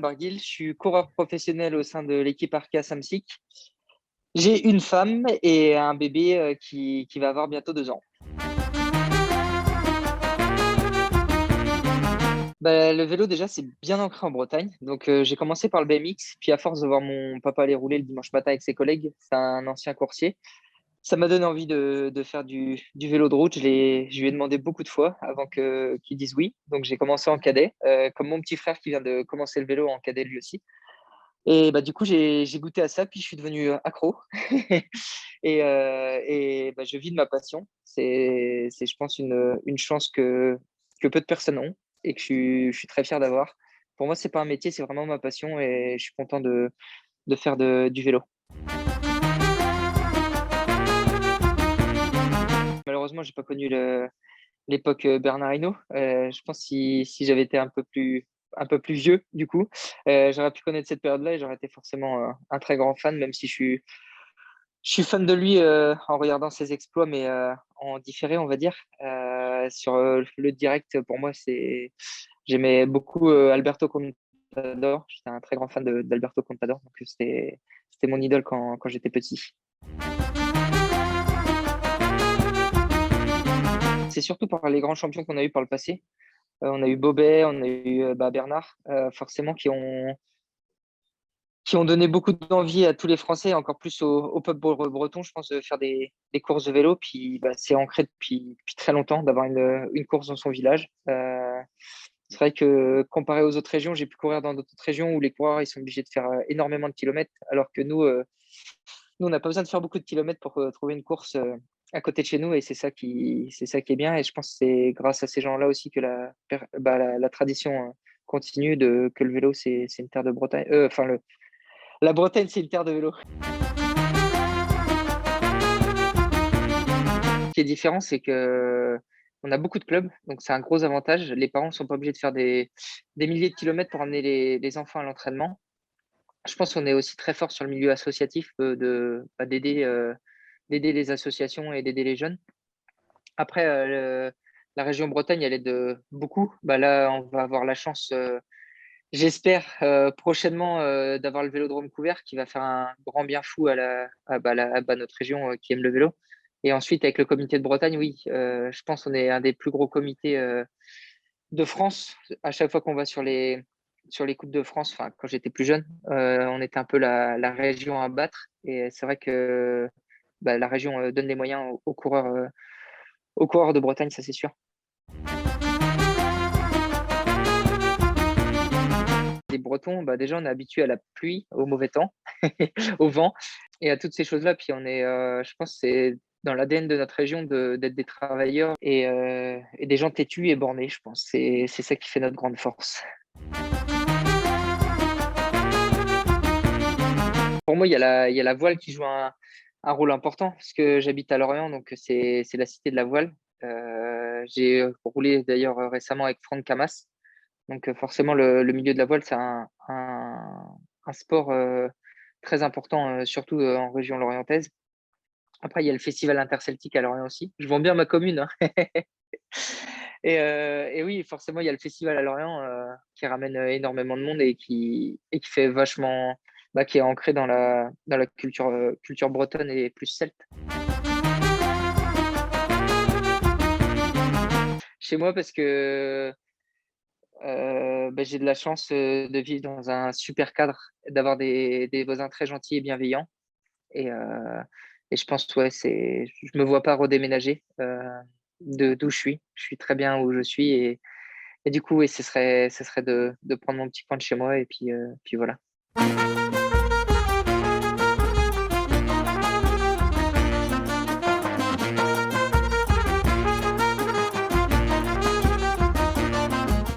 Barguil, je suis coureur professionnel au sein de l'équipe Arkea Samsic. J'ai une femme et un bébé qui va avoir bientôt 2 ans. Bah, le vélo, déjà, c'est bien ancré en Bretagne. Donc, j'ai commencé par le BMX. Puis, à force de voir mon papa aller rouler le dimanche matin avec ses collègues, c'est un ancien coursier, ça m'a donné envie de faire du vélo de route. Je lui ai demandé beaucoup de fois avant qu'il dise oui. Donc, j'ai commencé en cadet, comme mon petit frère qui vient de commencer le vélo en cadet lui aussi. Et bah, du coup, j'ai goûté à ça, puis je suis devenu accro. Et bah, je vis de ma passion. C'est, je pense, une chance que peu de personnes ont et que je suis très fier d'avoir. Pour moi, c'est pas un métier, c'est vraiment ma passion et je suis content de faire du vélo. Malheureusement, j'ai pas connu l'époque Bernard Hinault. Je pense si j'avais été un peu plus vieux, du coup, j'aurais pu connaître cette période-là et j'aurais été forcément un très grand fan, même si je suis fan de lui en regardant ses exploits, mais en différé, on va dire. Sur le direct, pour moi, j'aimais beaucoup Alberto Contador. J'étais un très grand fan d'Alberto Contador, donc c'était mon idole quand j'étais petit. C'est surtout par les grands champions qu'on a eu par le passé. On a eu Bobet, on a eu Bernard, forcément, qui ont donné beaucoup d'envie à tous les Français, encore plus au peuple breton, je pense, de faire des courses de vélo. Puis c'est ancré depuis très longtemps d'avoir une course dans son village. C'est vrai que comparé aux autres régions, j'ai pu courir dans d'autres régions où les coureurs ils sont obligés de faire énormément de kilomètres, alors que nous on n'a pas besoin de faire beaucoup de kilomètres pour trouver une course à côté de chez nous, et c'est ça qui est bien. Et je pense que c'est grâce à ces gens-là aussi que la tradition continue que le vélo c'est une terre de Bretagne. Enfin, la Bretagne, c'est une terre de vélo. Ce qui est différent, c'est que on a beaucoup de clubs, donc c'est un gros avantage. Les parents ne sont pas obligés de faire des milliers de kilomètres pour amener les enfants à l'entraînement. Je pense qu'on est aussi très fort sur le milieu associatif, d'aider les associations et d'aider les jeunes. Après, la région Bretagne, elle aide beaucoup. Bah, là, on va avoir la chance, j'espère, prochainement, d'avoir le Vélodrome couvert qui va faire un grand bien fou à notre région, qui aime le vélo. Et ensuite, avec le comité de Bretagne, oui, je pense qu'on est un des plus gros comités, de France. À chaque fois qu'on va sur les coupes de France, enfin, quand j'étais plus jeune, on était un peu la région à battre et c'est vrai que, la région, donne les moyens aux coureurs de Bretagne, ça, c'est sûr. Les Bretons, déjà, on est habitués à la pluie, au mauvais temps, au vent et à toutes ces choses-là. Puis on est, je pense, que c'est dans l'ADN de notre région d'être des travailleurs et des gens têtus et bornés, je pense. C'est ça qui fait notre grande force. Pour moi, il y a la voile qui joue un rôle important parce que j'habite à Lorient, donc c'est la cité de la voile. J'ai roulé d'ailleurs récemment avec Franck Camas. Donc forcément, le milieu de la voile, c'est un sport très important, surtout en région lorientaise. Après, il y a le festival interceltique à Lorient aussi. Je vends bien ma commune, hein. Et oui, forcément, il y a le festival à Lorient qui ramène énormément de monde et qui fait vachement, qui est ancré dans la culture bretonne et plus celte. Chez moi, parce que j'ai de la chance de vivre dans un super cadre, d'avoir des voisins très gentils et bienveillants. Et, euh, et je pense, ouais, je me vois pas redéménager d'où je suis. Je suis très bien où je suis et du coup, oui, ce serait de prendre mon petit coin de chez moi et puis voilà.